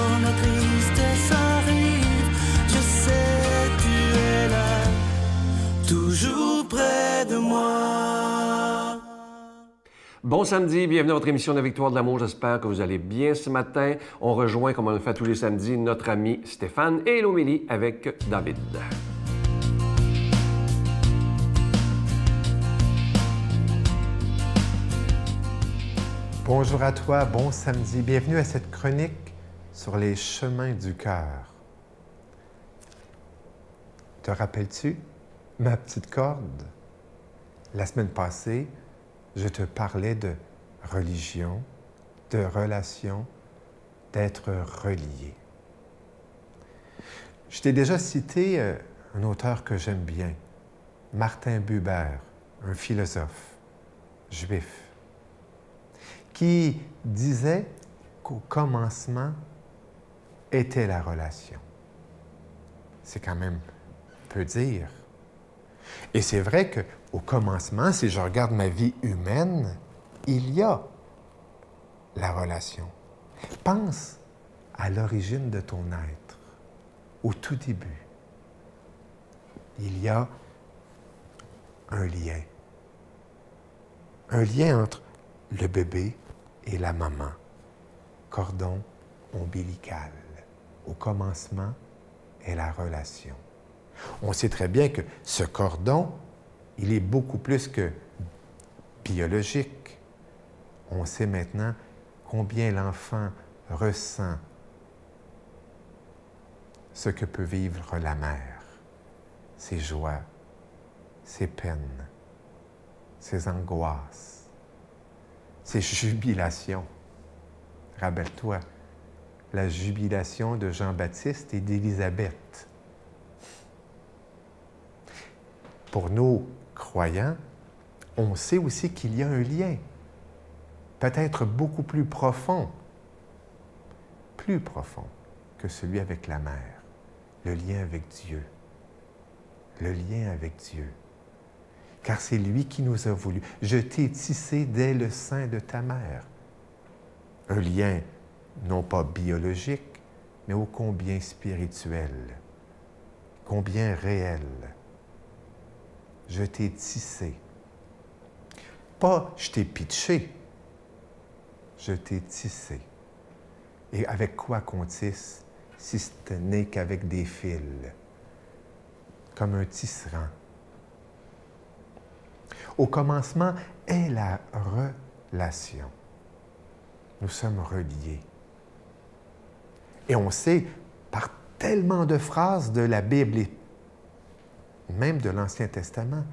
quand la tristesse arrive, je sais tu es là, toujours près de moi. Bon samedi, bienvenue à votre émission de Victoire de l'amour. J'espère que vous allez bien ce matin. On rejoint, comme on le fait tous les samedis, notre ami Stéphane et Lomélie avec David. Bonjour à toi, bon samedi. Bienvenue à cette chronique sur les chemins du cœur. Te rappelles-tu ma petite corde? La semaine passée, je te parlais de religion, de relation, d'être relié. Je t'ai déjà cité un auteur que j'aime bien, Martin Buber, un philosophe juif, qui disait qu'au commencement était la relation. C'est quand même peu dire. Et c'est vrai qu'au commencement, si je regarde ma vie humaine, il y a la relation. Pense à l'origine de ton être, au tout début. Il y a un lien. Un lien entre le bébé et la maman. Cordon ombilical. Au commencement est la relation. On sait très bien que ce cordon, il est beaucoup plus que biologique. On sait maintenant combien l'enfant ressent ce que peut vivre la mère, ses joies, ses peines, ses angoisses, ses jubilations. Rappelle-toi, la jubilation de Jean-Baptiste et d'Élisabeth. Pour nos croyants, on sait aussi qu'il y a un lien, peut-être beaucoup plus profond que celui avec la mère, le lien avec Dieu. Le lien avec Dieu. Car c'est lui qui nous a voulu. Je t'ai tissé dès le sein de ta mère. Un lien non pas biologique, mais ô combien spirituel, combien réel. Je t'ai tissé. Pas je t'ai pitché, je t'ai tissé. Et avec quoi qu'on tisse, si ce n'est qu'avec des fils, comme un tisserand. Au commencement est la relation. Nous sommes reliés. Et on sait, par tellement de phrases de la Bible et même de l'Ancien Testament,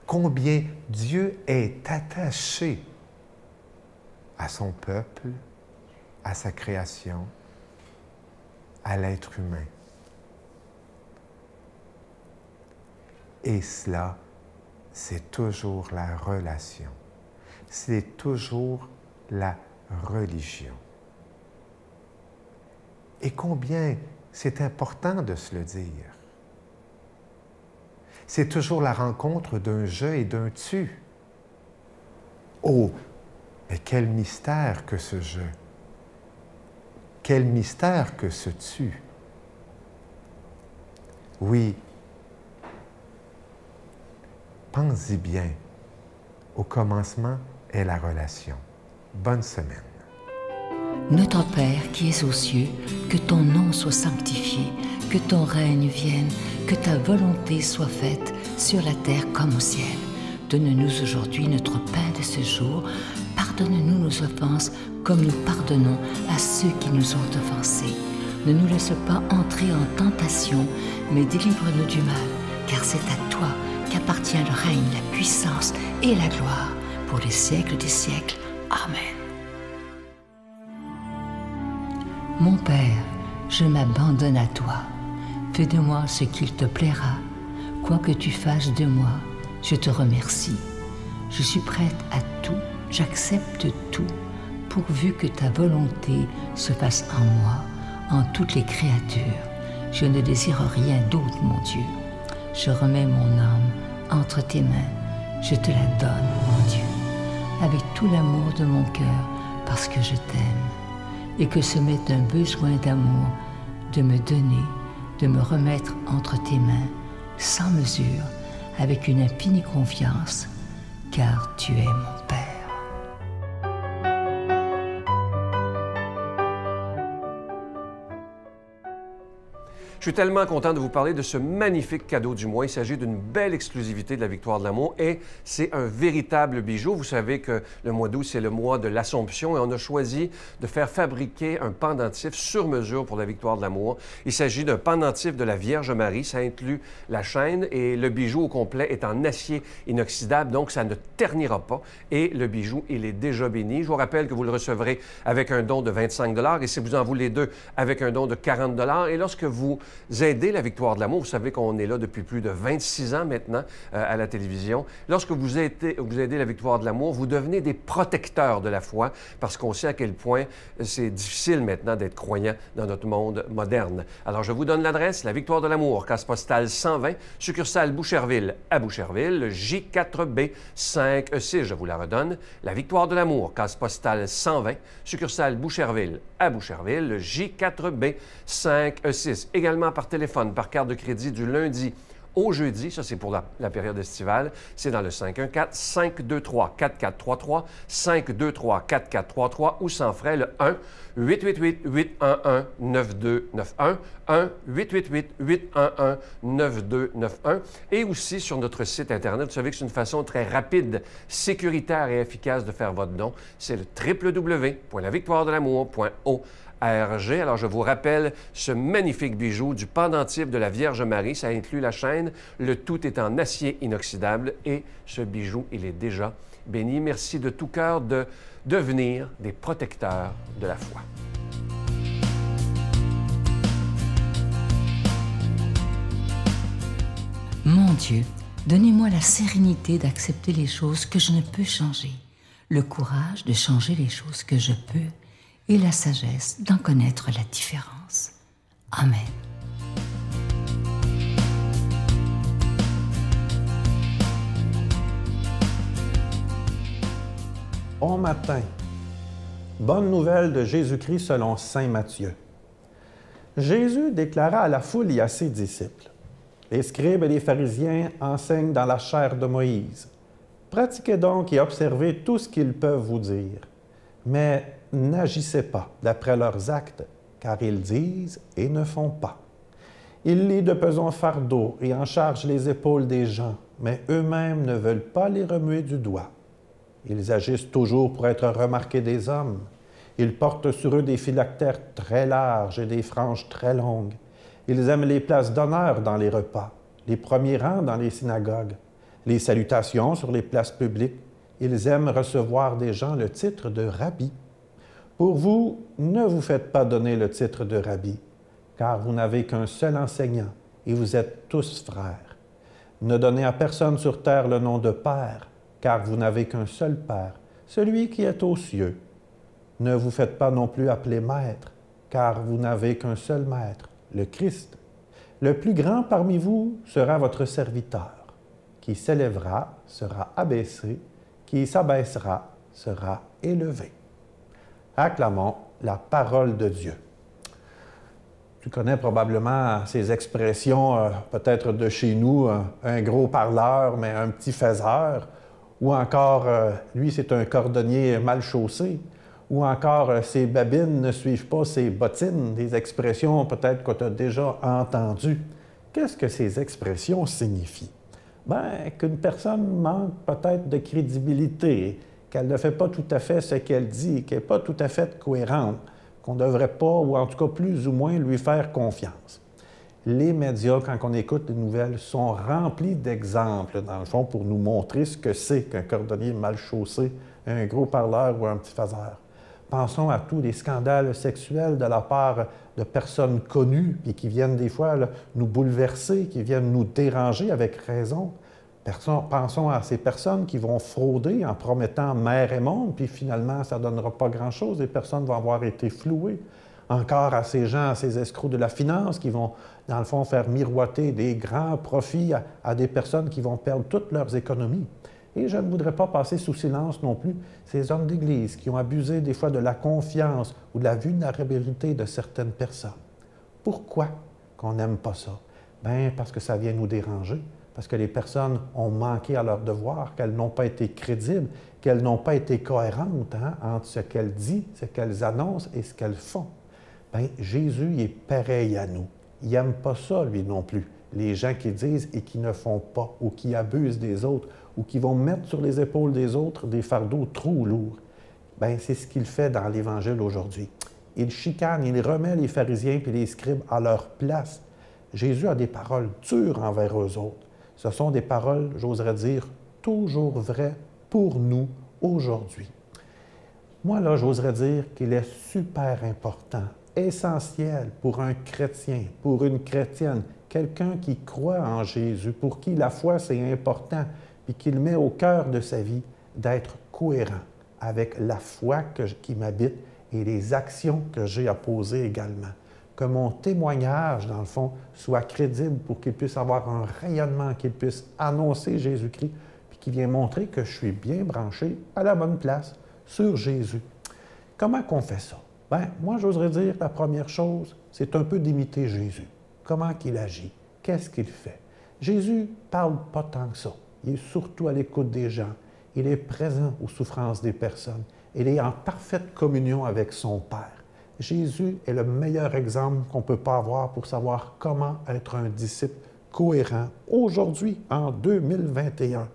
combien Dieu est attaché à son peuple, à sa création, à l'être humain. Et cela, c'est toujours la relation. C'est toujours la religion. Et combien c'est important de se le dire. C'est toujours la rencontre d'un je et d'un tu. Oh, mais quel mystère que ce je! Quel mystère que ce tu! Oui, pense-y bien. Au commencement est la relation. Bonne semaine. Notre Père qui es aux cieux, que ton nom soit sanctifié, que ton règne vienne, que ta volonté soit faite sur la terre comme au ciel. Donne-nous aujourd'hui notre pain de ce jour. Pardonne-nous nos offenses comme nous pardonnons à ceux qui nous ont offensés. Ne nous laisse pas entrer en tentation, mais délivre-nous du mal, car c'est à toi qu'appartient le règne, la puissance et la gloire pour les siècles des siècles. Amen. Mon Père, je m'abandonne à toi. Fais de moi ce qu'il te plaira. Quoi que tu fasses de moi, je te remercie. Je suis prête à tout, j'accepte tout, pourvu que ta volonté se fasse en moi, en toutes les créatures. Je ne désire rien d'autre, mon Dieu. Je remets mon âme entre tes mains. Je te la donne, mon Dieu, avec tout l'amour de mon cœur, parce que je t'aime. et que ce m'est un besoin d'amour de me donner, de me remettre entre tes mains, sans mesure, avec une infinie confiance, car tu es mon Père. Je suis tellement content de vous parler de ce magnifique cadeau du mois. Il s'agit d'une belle exclusivité de la Victoire de l'amour et c'est un véritable bijou. Vous savez que le mois d'août, c'est le mois de l'Assomption et on a choisi de faire fabriquer un pendentif sur mesure pour la Victoire de l'amour. Il s'agit d'un pendentif de la Vierge Marie. Ça inclut la chaîne et le bijou au complet est en acier inoxydable, donc ça ne ternira pas. Et le bijou, il est déjà béni. Je vous rappelle que vous le recevrez avec un don de 25 $ et si vous en voulez deux, avec un don de 40 $. Et lorsque vous aidez la Victoire de l'amour, vous savez qu'on est là depuis plus de 26 ans maintenant à la télévision. Lorsque vous aidez la Victoire de l'amour, vous devenez des protecteurs de la foi parce qu'on sait à quel point c'est difficile maintenant d'être croyant dans notre monde moderne. Alors, je vous donne l'adresse, la Victoire de l'amour, case postale 120, succursale Boucherville à Boucherville, J4B 5E6. Je vous la redonne, la Victoire de l'amour, case postale 120, succursale Boucherville à Boucherville, J4B 5E6. Également par téléphone, par carte de crédit du lundi au jeudi, ça c'est pour la période estivale, c'est dans le 514-523-4433, 523-4433 ou sans frais le 1-888-811-9291, 1-888-811-9291 et aussi sur notre site Internet. Vous savez que c'est une façon très rapide, sécuritaire et efficace de faire votre don. C'est le www.lavictoiredelamour.org. Alors, je vous rappelle ce magnifique bijou du pendentif de la Vierge Marie. Ça inclut la chaîne. Le tout est en acier inoxydable et ce bijou, il est déjà béni. Merci de tout cœur de devenir des protecteurs de la foi. Mon Dieu, donnez-moi la sérénité d'accepter les choses que je ne peux changer, le courage de changer les choses que je peux, et la sagesse d'en connaître la différence. Amen. Bon matin. Bonne nouvelle de Jésus-Christ selon saint Matthieu. Jésus déclara à la foule et à ses disciples: les scribes et les pharisiens enseignent dans la chair de Moïse. Pratiquez donc et observez tout ce qu'ils peuvent vous dire. Mais n'agissez pas d'après leurs actes, car ils disent et ne font pas. Ils lient de pesants fardeaux et en chargent les épaules des gens, mais eux-mêmes ne veulent pas les remuer du doigt. Ils agissent toujours pour être remarqués des hommes. Ils portent sur eux des phylactères très larges et des franges très longues. Ils aiment les places d'honneur dans les repas, les premiers rangs dans les synagogues, les salutations sur les places publiques. Ils aiment recevoir des gens le titre de rabbi. Pour vous, ne vous faites pas donner le titre de rabbi, car vous n'avez qu'un seul enseignant et vous êtes tous frères. Ne donnez à personne sur terre le nom de Père, car vous n'avez qu'un seul Père, celui qui est aux cieux. Ne vous faites pas non plus appeler Maître, car vous n'avez qu'un seul Maître, le Christ. Le plus grand parmi vous sera votre serviteur. Qui s'élèvera sera abaissé, qui s'abaissera sera élevé. Acclamons la parole de Dieu. Tu connais probablement ces expressions, peut-être de chez nous, un gros parleur, mais un petit faiseur, ou encore, lui, c'est un cordonnier mal chaussé, ou encore, ses babines ne suivent pas ses bottines, des expressions peut-être que tu as déjà entendues. Qu'est-ce que ces expressions signifient? Bien, qu'une personne manque peut-être de crédibilité, qu'elle ne fait pas tout à fait ce qu'elle dit, qu'elle n'est pas tout à fait cohérente, qu'on ne devrait pas, ou en tout cas plus ou moins, lui faire confiance. Les médias, quand on écoute les nouvelles, sont remplis d'exemples, dans le fond, pour nous montrer ce que c'est qu'un cordonnier mal chaussé, un gros parleur ou un petit faiseur. Pensons à tous les scandales sexuels de la part de personnes connues et qui viennent des fois là, nous bouleverser, qui viennent nous déranger avec raison. Pensons à ces personnes qui vont frauder en promettant mer et monde, puis finalement, ça ne donnera pas grand-chose, les personnes vont avoir été flouées. Encore à ces gens, à ces escrocs de la finance qui vont, dans le fond, faire miroiter des grands profits à des personnes qui vont perdre toutes leurs économies. Et je ne voudrais pas passer sous silence non plus ces hommes d'Église qui ont abusé des fois de la confiance ou de la vulnérabilité de certaines personnes. Pourquoi qu'on n'aime pas ça? Bien, parce que ça vient nous déranger, parce que les personnes ont manqué à leur devoir, qu'elles n'ont pas été crédibles, qu'elles n'ont pas été cohérentes entre ce qu'elles disent, ce qu'elles annoncent et ce qu'elles font. Bien, Jésus il est pareil à nous. Il n'aime pas ça, lui non plus. Les gens qui disent et qui ne font pas, ou qui abusent des autres, ou qui vont mettre sur les épaules des autres des fardeaux trop lourds. Bien, c'est ce qu'il fait dans l'Évangile aujourd'hui. Il chicane, il remet les pharisiens et les scribes à leur place. Jésus a des paroles dures envers eux autres. Ce sont des paroles, j'oserais dire, toujours vraies pour nous aujourd'hui. Moi, là, j'oserais dire qu'il est super important, essentiel pour un chrétien, pour une chrétienne, quelqu'un qui croit en Jésus, pour qui la foi, c'est important, puis qu'il met au cœur de sa vie d'être cohérent avec la foi qui m'habite et les actions que j'ai à poser également. Que mon témoignage, dans le fond, soit crédible pour qu'il puisse avoir un rayonnement, qu'il puisse annoncer Jésus-Christ, puis qu'il vienne montrer que je suis bien branché à la bonne place sur Jésus. Comment qu'on fait ça? Bien, moi, j'oserais dire, la première chose, c'est un peu d'imiter Jésus. Comment qu'il agit? Qu'est-ce qu'il fait? Jésus ne parle pas tant que ça. Il est surtout à l'écoute des gens. Il est présent aux souffrances des personnes. Il est en parfaite communion avec son Père. Jésus est le meilleur exemple qu'on ne peut pas avoir pour savoir comment être un disciple cohérent aujourd'hui, en 2021.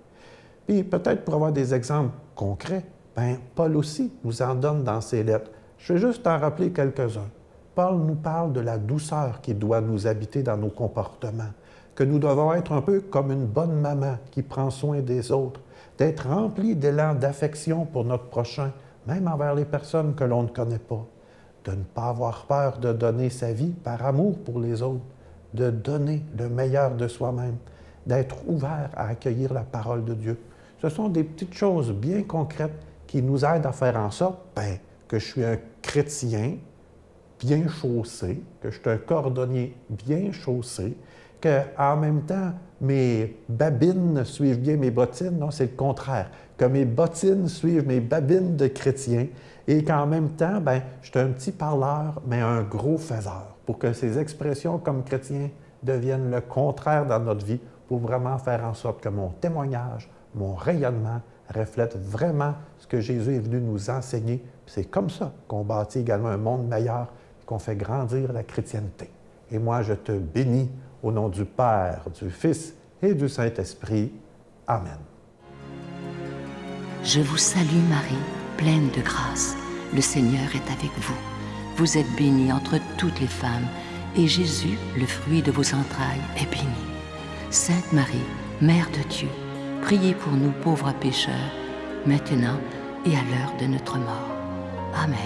Puis peut-être pour avoir des exemples concrets, bien, Paul aussi nous en donne dans ses lettres. Je vais juste en rappeler quelques-uns. Paul nous parle de la douceur qui doit nous habiter dans nos comportements, que nous devons être un peu comme une bonne maman qui prend soin des autres, d'être remplis d'élan d'affection pour notre prochain, même envers les personnes que l'on ne connaît pas, de ne pas avoir peur de donner sa vie par amour pour les autres, de donner le meilleur de soi-même, d'être ouvert à accueillir la parole de Dieu. Ce sont des petites choses bien concrètes qui nous aident à faire en sorte que je suis un chrétien bien chaussé, que je suis un cordonnier bien chaussé, qu'en même temps, mes babines suivent bien mes bottines. Non, c'est le contraire. Que mes bottines suivent mes babines de chrétien et qu'en même temps, je suis un petit parleur, mais un gros faiseur, pour que ces expressions comme chrétien deviennent le contraire dans notre vie, pour vraiment faire en sorte que mon témoignage, mon rayonnement reflète vraiment ce que Jésus est venu nous enseigner. C'est comme ça qu'on bâtit également un monde meilleur, qu'on fait grandir la chrétienté. Et moi, je te bénis au nom du Père, du Fils et du Saint-Esprit. Amen. Je vous salue Marie, pleine de grâce. Le Seigneur est avec vous. Vous êtes bénie entre toutes les femmes, et Jésus, le fruit de vos entrailles, est béni. Sainte Marie, Mère de Dieu, priez pour nous pauvres pécheurs, maintenant et à l'heure de notre mort. Amen.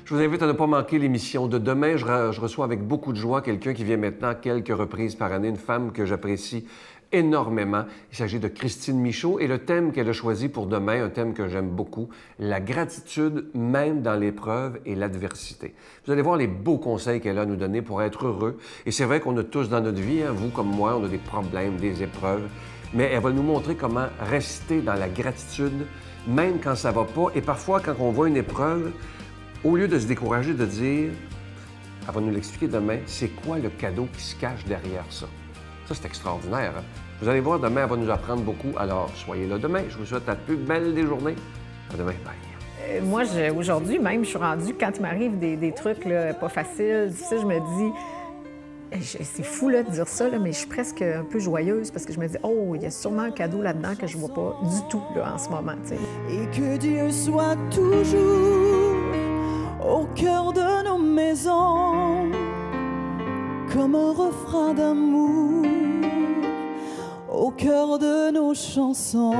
Je vous invite à ne pas manquer l'émission de demain. Je reçois avec beaucoup de joie quelqu'un qui vient maintenant quelques reprises par année, une femme que j'apprécie énormément. Il s'agit de Christine Michaud et le thème qu'elle a choisi pour demain, un thème que j'aime beaucoup, la gratitude même dans l'épreuve et l'adversité. Vous allez voir les beaux conseils qu'elle a à nous donner pour être heureux. Et c'est vrai qu'on a tous dans notre vie, vous comme moi, on a des problèmes, des épreuves, mais elle va nous montrer comment rester dans la gratitude, même quand ça ne va pas. Et parfois, quand on voit une épreuve, au lieu de se décourager, de dire, elle va nous l'expliquer demain, c'est quoi le cadeau qui se cache derrière ça? Ça, c'est extraordinaire. Vous allez voir, demain, elle va nous apprendre beaucoup. Alors, soyez là demain. Je vous souhaite la plus belle des journées. À demain. Bye. Moi, aujourd'hui, même, je suis rendue, quand il m'arrive des trucs là, pas faciles, difficiles, je me dis, c'est fou là, de dire ça, là, mais je suis presque un peu joyeuse parce que je me dis, oh, il y a sûrement un cadeau là-dedans que je vois pas du tout là, en ce moment. T'sais. Et que Dieu soit toujours au cœur de nos maisons, comme un refrain d'amour au cœur de nos chansons.